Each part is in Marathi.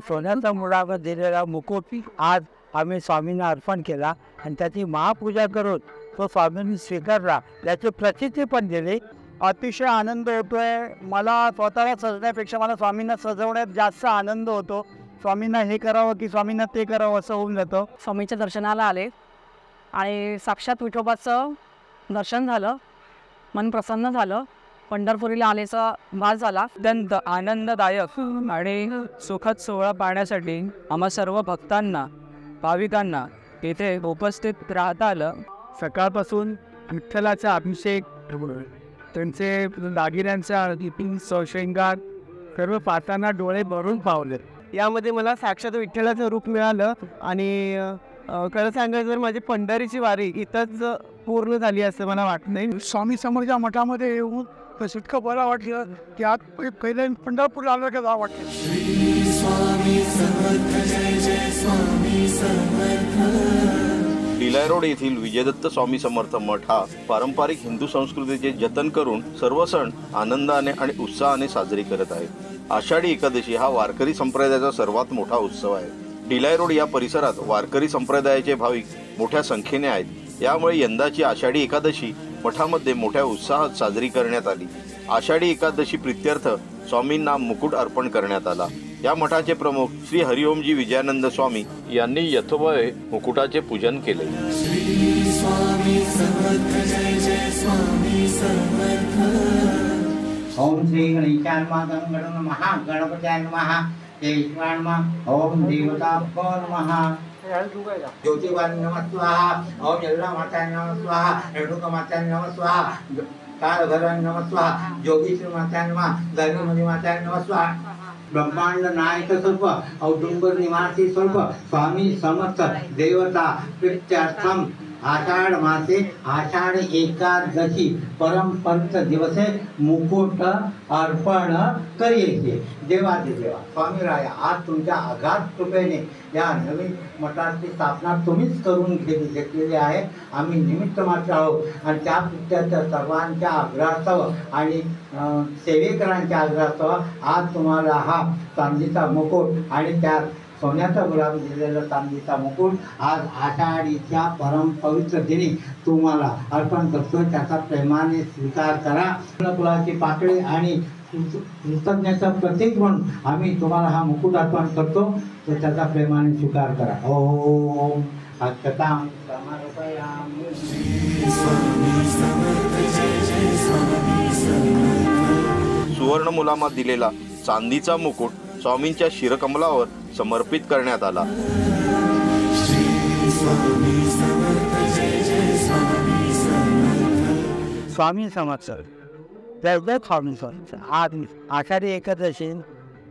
सोन्याचा मुडावर दिलेला मुकुट आज आम्ही स्वामींना अर्पण केला आणि त्याची महापूजा करून तो स्वामींनी स्वीकारला, त्याची प्रचिती पण दिली. अतिशय आनंद होतोय. मला स्वतःला सजण्यापेक्षा मला स्वामींना सजवण्यात जास्त आनंद होतो. स्वामींना हे करावं की स्वामींना ते करावं असं होऊन जातं. स्वामींच्या दर्शनाला आले आणि साक्षात विठोबाचं दर्शन झालं, मन प्रसन्न झालं. पंढरपुरीला आल्याचा भास झाला. अत्यंत आनंददायक आणि सुखद सोहळा पाहण्यासाठी आम्हा सर्व भक्तांना, भाविकांना इथे उपस्थित राहता आलं. सकाळपासून विठ्ठलाचा अभिषेक, त्यांचे दागिन्यांचा शृंगार सर्व पाहताना डोळे भरून पावले. यामध्ये मला साक्षात विठ्ठलाचं रूप मिळालं आणि खरं सांगायचं तर माझी पंढरीची वारी इथंच पूर्ण झाली असं मला वाटत नाही. स्वामी समर्थच्या मठामध्ये येऊन तर इतकं बरं वाटलं की आज पहिले पंढरपूरला आलं का जा वाटलं. भिलाई रोड येथील विजयदत्त स्वामी समर्थ मठ हा पारंपरिक हिंदू संस्कृतीचे जतन करून सर्व सण आनंदाने आणि उत्साहाने साजरी करत आहे. आषाढी एकादशी हा वारकरी संप्रदायाचा सर्वात मोठा उत्सव आहे. भिलाई रोड या परिसरात वारकरी संप्रदायाचे भाविक मोठ्या संख्येने आहेत. यामुळे यंदाची आषाढी एकादशी मठामध्ये मोठ्या उत्साहात साजरी करण्यात आली. आषाढी एकादशी प्रित्यर्थ स्वामींना मुकुट अर्पण करण्यात आला. या मठाचे प्रमुख श्री हरिओमजी विजयानंद स्वामी यांनी यथोभावे मुकुटाचे पूजन केले. ओम श्री गणेशाय नमः, गणपत्याय नमः, केशवाय नमः, ओम देवताभ्यो नमः, ज्योतिवाय नमः स्वाहा, ओम जलमाताय नमः स्वाहा, रेणुकामाताय नमः स्वाहा, कालभैरवाय नमः स्वाहा, जोगेश्वरी माताय नमः, धर्ममणि माताय नमः स्वाहा. ब्रह्मांड नायक स्वरूप औदुंबर निवासी स्वरूप स्वामी समर्थ देवता प्रीत्यर्थम आषाढ़ मासे आषाढ़ एकादशी परम पवित्र दिवसे मुकुट अर्पण करिये. देवादिदेवा स्वामी राया, आज तुमच्या अगाध कृपेने या नवीन मठाची स्थापना तुम्हीच करून घेतलेली आहे. आम्ही निमित्त मात्र आहोत आणि त्या प्रीत्यर्थ सर्वांच्या आग्रहास्तव आणि सेवेकरांच्या आग्रहास्तव आज तुम्हाला हा चांदीचा मुकुट आणि त्या सोन्याचा गुलाब दिलेला चांदीचा मुकुट आज आषाढीच्या परम पवित्र दिनी तुम्हाला अर्पण करतो. त्याचा प्रेमाने स्वीकार करा. फुलाची पाकळी आणि कृतज्ञतेचं प्रतीक म्हणून आम्ही तुम्हाला हा मुकुट अर्पण करतो, तर त्याचा प्रेमाने स्वीकार करा. ओम अक्षतां समर्पयामि. सुवर्ण मुलामात दिलेला चांदीचा मुकुट स्वामींच्या शिरकमलावर समर्पित करण्यात आला. स्वामी समर्थ, जय स्वामी समर्थ. आज आषाढी एकादशी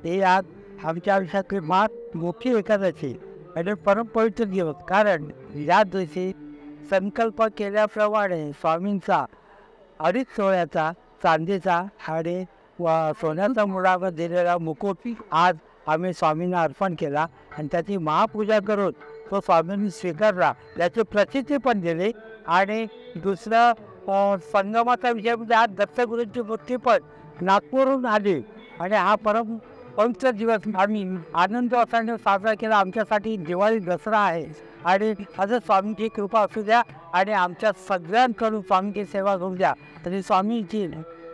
ही आज आमच्या आयुष्यातली फार मोठी एकादशी आणि परमपवित्र दिवस. कारण या दिवशी संकल्प केल्याप्रमाणे स्वामींचा अडीच सोळ्याचा चांदीचा आणि सोन्याचा मुडावर दिलेला मुकुट आज आम्ही स्वामींना अर्पण केला आणि त्याची महापूजा करून तो स्वामींनी स्वीकारला, त्याची प्रचिती पण दिली. आणि दुसरं संगमाचा विषय म्हणजे आज दत्तगुरूंची मूर्ती पण नागपूरहून आली आणि हा परम पवित्र दिवस आम्ही आनंद असाने साजरा केला. आमच्यासाठी दिवाळी दसरा आहे आणि असं स्वामींची कृपा असू द्या आणि आमच्या सगळ्यांकडून स्वामींची सेवा करू द्या. तरी स्वामींची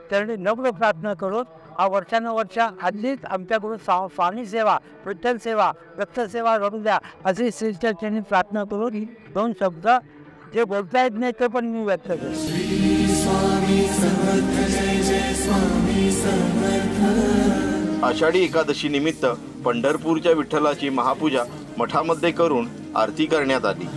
त्याने नम्र प्रार्थना करून हा वर्षानुवर्ष हल्लीच आमच्याकडून स्वामी सेवा, विठ्ठल सेवा, दत्त सेवा करू द्या अशी श्रीचरणी प्रार्थना करून दोन शब्द जे बोलता येत नाही ते पण मी व्यक्त करतो. आषाढी एकादशी निमित्त पंढरपूरच्या विठ्ठलाची महापूजा मठामध्ये करून आरती करण्यात आली.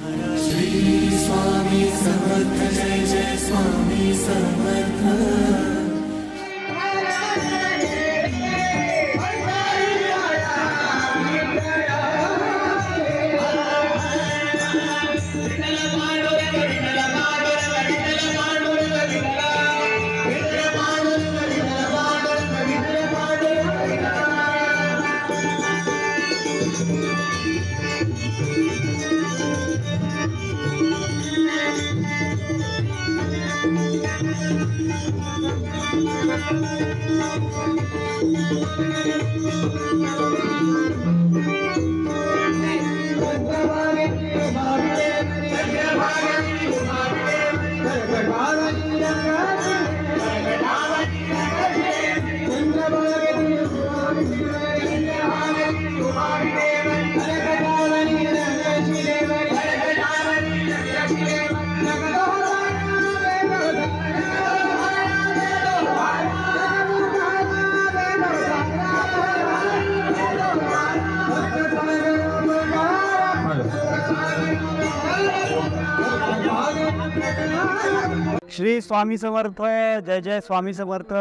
श्री स्वामी समर्थ. जय जय स्वामी समर्थ.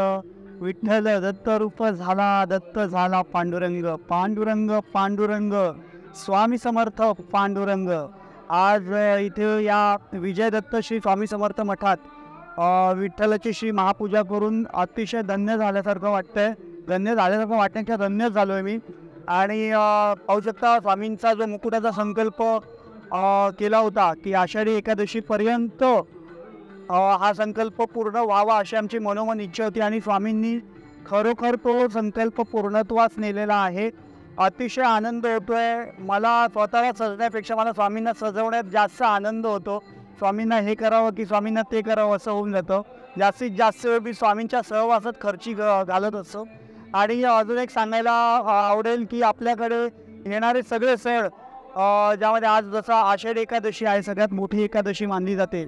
विठ्ठल दत्त रूप झाला, दत्त झाला पांडुरंग, पांडुरंग पांडुरंग, स्वामी समर्थ पांडुरंग. आज इथे या विजय दत्त श्री स्वामी समर्थ मठात विठ्ठलाची श्री महापूजा करून अतिशय धन्य झाल्यासारखं वाटतंय. धन्य वाटण्याच्या धन्यच झालो आहे मी. आणि पाहू शकता स्वामींचा जो मुकुटाचा संकल्प केला होता की आषाढी एकादशीपर्यंत हा संकल्प पूर्ण व्हावा अशी आमची मनोमन इच्छा होती आणि स्वामींनी खरोखर तो संकल्प पूर्णत्वास नेलेला आहे. अतिशय आनंद होतो आहे. मला स्वतःला सजण्यापेक्षा मला स्वामींना सजवण्यात जास्त आनंद होतो. स्वामींना हे करावं की स्वामींना ते करावं असं होऊन जातं. जास्तीत जास्त वेळ मी स्वामींच्या सहवासात खर्ची घालत असतो. आणि अजून एक सांगायला आवडेल की आपल्याकडे येणारे सगळे सण ज्यामध्ये आज जसा आषाढी एकादशी आहे सगळ्यात मोठी एकादशी मानली जाते.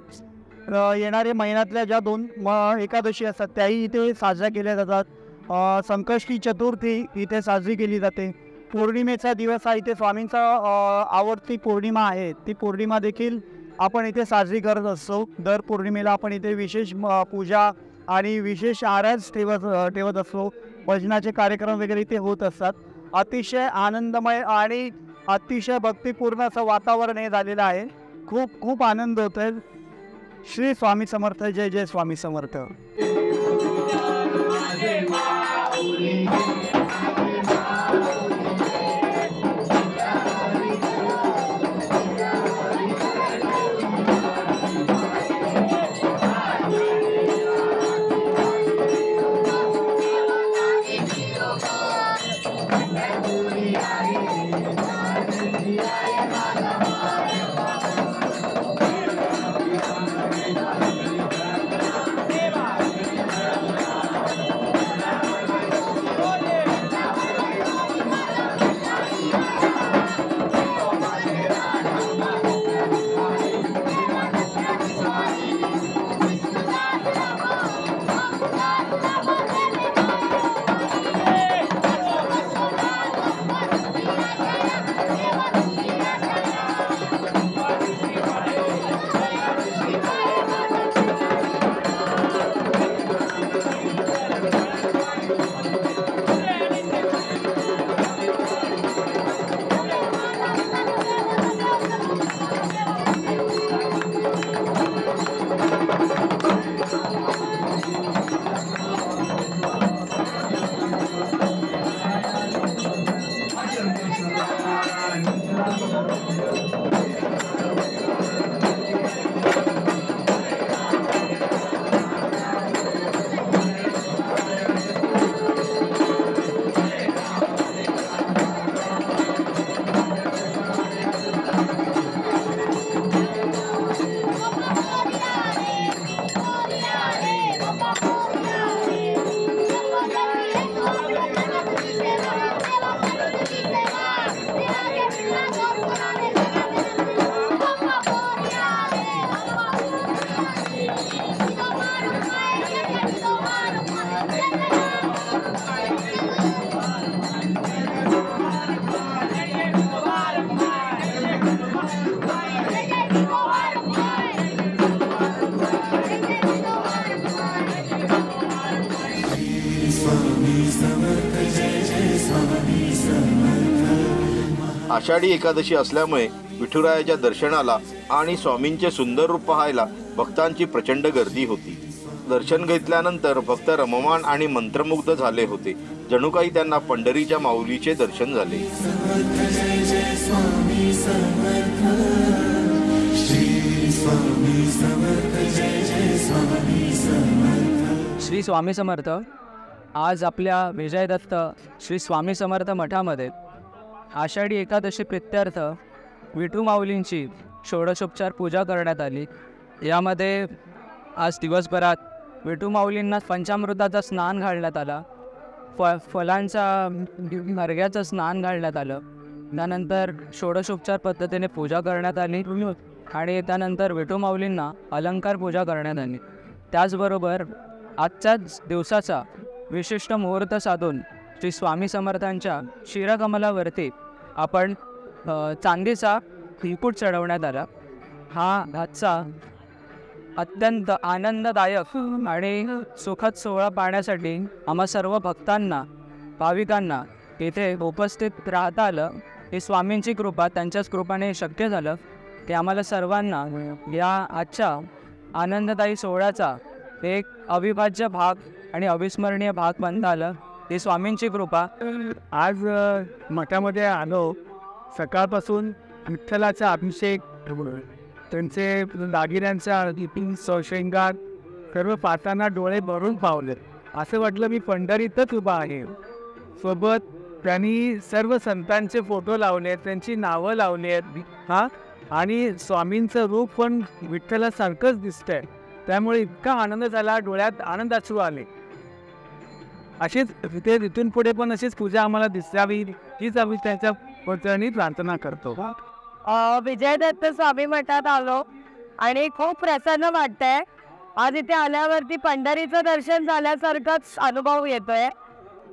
येणारे महिन्यातल्या ज्या 2 एकादशी असतात त्याही इथे साजऱ्या केल्या जातात. संकष्टी चतुर्थी इथे साजरी केली जाते. पौर्णिमेचा दिवस हा इथे स्वामींचा आवडती पौर्णिमा आहे. ती पौर्णिमा देखील आपण इथे साजरी करत असतो. दर पौर्णिमेला आपण इथे विशेष पूजा आणि विशेष आरास ठेवत असतो. भजनाचे कार्यक्रम वगैरे इथे होत असतात. अतिशय आनंदमय आणि अतिशय भक्तिपूर्ण असं वातावरण हे झालेलं आहे. खूप खूप आनंद होतो आहे. श्री स्वामी समर्थ. जय जय स्वामी समर्थ. आषाढी एकादशी असल्यामुळे विठुरायाच्या दर्शनाला आणि स्वामींचे सुंदर रूप पाहायला भक्तांची प्रचंड गर्दी होती. दर्शन घेतल्यानंतर भक्त रममाण आणि मंत्रमुग्ध झाले होते. जणू काही त्यांना पंढरीच्या माऊलीचे दर्शन झाले. श्री स्वामी समर्थ. आज आपल्या विजय दत्त श्री स्वामी समर्थ मठामध्ये आषाढी एकादशी प्रित्यर्थ विठू माऊलींची षोडशोपचार पूजा करण्यात आली. यामध्ये आज दिवसभरात विठू माऊलींना पंचामृताचं स्नान घालण्यात आला. फलांचा अर्घ्याचं स्नान घालण्यात आलं. त्यानंतर षोडशोपचार पद्धतीने पूजा करण्यात आली आणि त्यानंतर विठू माऊलींना अलंकार पूजा करण्यात आली. त्याचबरोबर आजच्याच दिवसाचा विशिष्ट मुहूर्त साधून श्री स्वामी समर्थांच्या शिरकमलावरती आपण चांदीचा मुकुट चढवण्यात आला. हा आजचा अत्यंत आनंददायक आणि सुखद सोहळा पाहण्यासाठी आम्हा सर्व भक्तांना, भाविकांना इथे उपस्थित राहता आलं. ही स्वामींची कृपा, त्यांच्याच कृपाने शक्य झालं. ते आम्हाला सर्वांना या आजच्या आनंददायी सोहळ्याचा एक अविभाज्य भाग आणि अविस्मरणीय भाग बनता आलं. ही स्वामींची कृपा. आज मठामध्ये आलो. सकाळपासून विठ्ठलाचा अभिषेक, त्यांचे दागिन्यांचा शृंगार सर्व पाहताना डोळे भरून पावले. असं वाटलं मी पंढरीतच उभा आहे. सोबत त्यांनी सर्व संतांचे फोटो लावले, त्यांची नावं लावली आहेत. आणि स्वामींचं रूप पण विठ्ठलासारखंच दिसतंय. त्यामुळे इतका आनंद झाला, डोळ्यात आनंदाश्रू आले. अशीच तिथून पुढे पण अशीच पूजा आम्हाला दिसावी, हीच आम्ही त्यांच्या वतीने प्रार्थना करतो. विजयदत्त स्वामी मठात आलो आणि खूप प्रसन्न वाटतंय. आज इथे आल्यावरती पंढरीचं दर्शन झाल्यासारखाच अनुभव येतोय.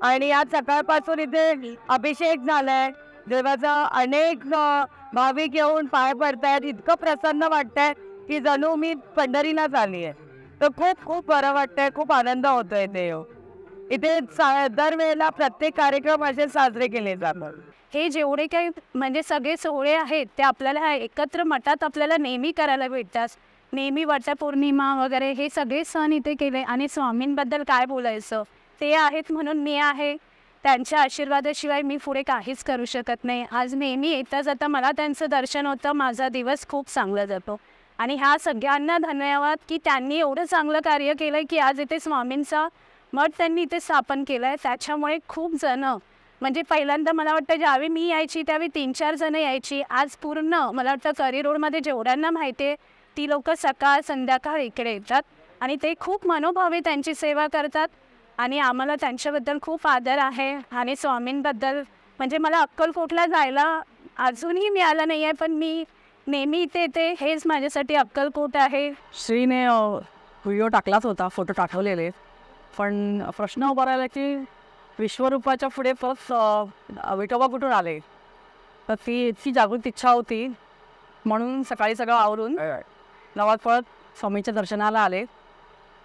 आणि आज सकाळपासून इथे अभिषेक झालाय, देवाचा अनेक भाविक येऊन पाय पडतायत. इतकं प्रसन्न वाटतंय की जणू मी पंढरीलाच आली आहे. तर खूप खूप बरं वाटतंय, खूप आनंद होतोय. इथे दरवेळेला प्रत्येक कार्यक्रम असे साजरे केले जातात. हे जेवढे काही म्हणजे सगळे सोहळे आहेत ते आपल्याला एकत्र मठात आपल्याला नेहमी करायला भेटतात. नेहमी वटपौर्णिमा वगैरे हे सगळे सण इथे केले. आणि स्वामींबद्दल काय बोलायचं, ते आहेत म्हणून मी आहे. त्यांच्या आशीर्वादाशिवाय मी पुढे काहीच करू शकत नाही. आज नेहमी येता जाता मला त्यांचं दर्शन होतं. माझा दिवस खूप चांगला जातो. आणि ह्या सगळ्यांना धन्यवाद की त्यांनी एवढं चांगलं कार्य केलं की आज इथे स्वामींचा मठ त्यांनी इथे स्थापन केलं आहे. त्याच्यामुळे खूप जणं, म्हणजे पहिल्यांदा मला वाटतं ज्यावेळी मी यायची त्यावेळी 3-4 जणं यायची. आज पूर्ण मला वाटतं करी रोडमध्ये जेवढ्यांना माहिती आहे ती लोक सकाळ संध्याकाळ इकडे येतात आणि ते खूप मनोभावे त्यांची सेवा करतात. आणि आम्हाला त्यांच्याबद्दल खूप आदर आहे. आणि स्वामींबद्दल म्हणजे मला अक्कलकोटला जायला अजूनही मिळालं नाही आहे, पण मी नेहमी इथे येते. हेच माझ्यासाठी अक्कलकोट आहे. श्रीने व्हिडिओ टाकलाच होता, फोटो टाकवलेले. पण प्रश्न उभा राहिला की विश्वरूपाच्या पुढे परत विठोबा कुठून आले. तर ती इतकी जागृत इच्छा होती म्हणून सकाळी सगळं आवरून गावात परत स्वामीच्या दर्शनाला आले.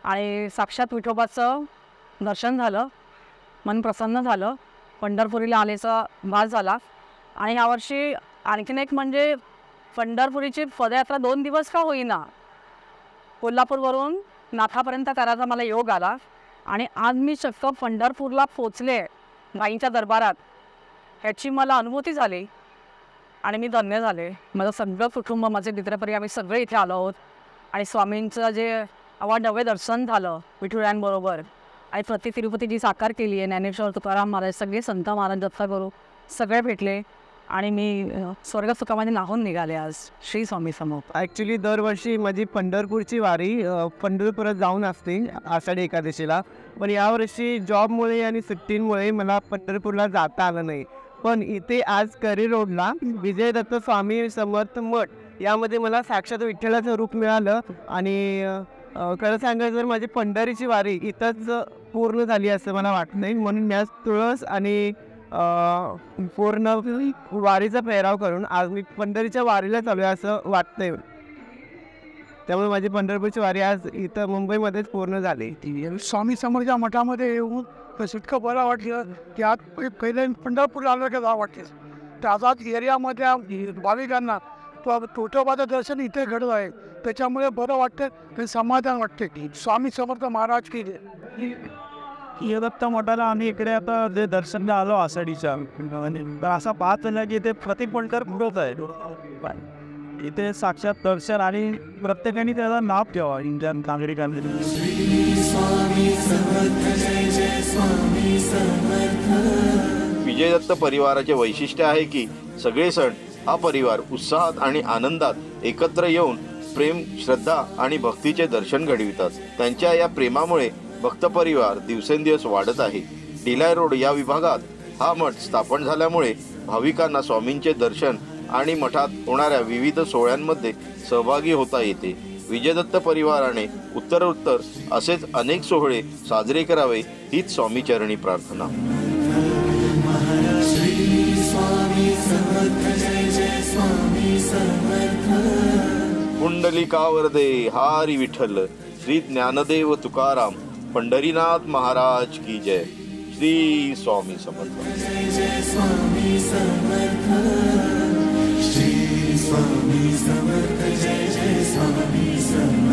आणि साक्षात विठोबाचं दर्शन झालं, मन प्रसन्न झालं. पंढरपुरीला आल्याचा भास झाला. आणि यावर्षी आणखीन एक म्हणजे पंढरपुरीची पदयात्रा 2 दिवस का होईना कोल्हापूरवरून नाथापर्यंत करायचा मला योग आला. आणि आज मी चक्क पंढरपूरला पोचले गाईंच्या दरबारात, ह्याची मला अनुभूती झाली. आणि मी धन्य झाले. माझं सगळं कुटुंब, माझे मित्रपरी आम्ही सगळे इथे आलो आहोत. आणि स्वामींचं जे अवाढव्य दर्शन झालं विठुरायांबरोबर. आणि प्रति तिरुपती जी साकार केली आहे, ज्ञानेश्वर तुकाराम महाराज, सगळे संत महाराज, दत्तगुरू सगळे भेटले. आणि मी स्वर्ग सुखामध्ये नाहून निघाले आज श्री स्वामी समोर. ॲक्च्युली दरवर्षी माझी पंढरपूरची वारी पंढरपुरात जाऊन असते आषाढी एकादशीला. पण यावर्षी जॉबमुळे आणि सुट्टींमुळे मला पंढरपूरला जाता आलं नाही. पण इथे आज करी रोडला विजयदत्त स्वामी समर्थ मठ यामध्ये मला साक्षात विठ्ठलाचं रूप मिळालं. आणि खरं सांगायचं तर माझी पंढरीची वारी इथंच पूर्ण झाली असं मला वाटत नाही. म्हणून मी आज तुळस आणि पूर्ण वारीचा पेहराव करून आज मी पंढरीच्या वारीला चालू आहे असं वाटतंय. त्यामुळे माझी पंढरपूरची वारी आज इथं मुंबईमध्येच पूर्ण झाली. स्वामी समर्थच्या मठामध्ये येऊन इतकं बरं वाटलं की आज पहिले पंढरपूरला आलं का जावं वाटते. तर आझाद एरियामध्ये भाविकांना विठोबाचं दर्शन इथे घडलं आहे. त्याच्यामुळे बरं वाटतं, ते समाधान वाटते. स्वामी समर्थ महाराज की दत्त मठाला आम्ही इकडे आता जे दर्शनला आलो आषाढीच्या, तर असा पाहत झाला की ते प्रतिपंढर घडवत आहे. इथे साक्षात दर्शन आणि प्रत्येकाने त्याला लाभ ठेवा इंडिया नागरिकांनी. विजयदत्त परिवाराचे वैशिष्ट्य आहे की सगळे सण हा परिवार उत्साहात आणि आनंदात एकत्र येऊन प्रेम, श्रद्धा आणि भक्तीचे दर्शन घडवितात. त्यांच्या या प्रेमामुळे भक्त परिवार दिवसेंदिवस वाढत आहे. डिलाय रोड या विभागात हा मठ स्थापन झाल्यामुळे भाविकांना स्वामींचे दर्शन आणि मठात होणाऱ्या विविध सोहळ्यांमध्ये सहभागी होता येते. विजयदत्त परिवाराने उत्तरोत्तर असेच अनेक सोहळे साजरे करावे हीच स्वामीचरणी प्रार्थना. पुंडलिकावरदे हारी विठ्ठल, श्री ज्ञानदेव तुकाराम, पंढरीनाथ महाराज की जय. श्री स्वामी समर्थ. श्री स्वामी समर्थ. जय जय स्वामी समर्थ.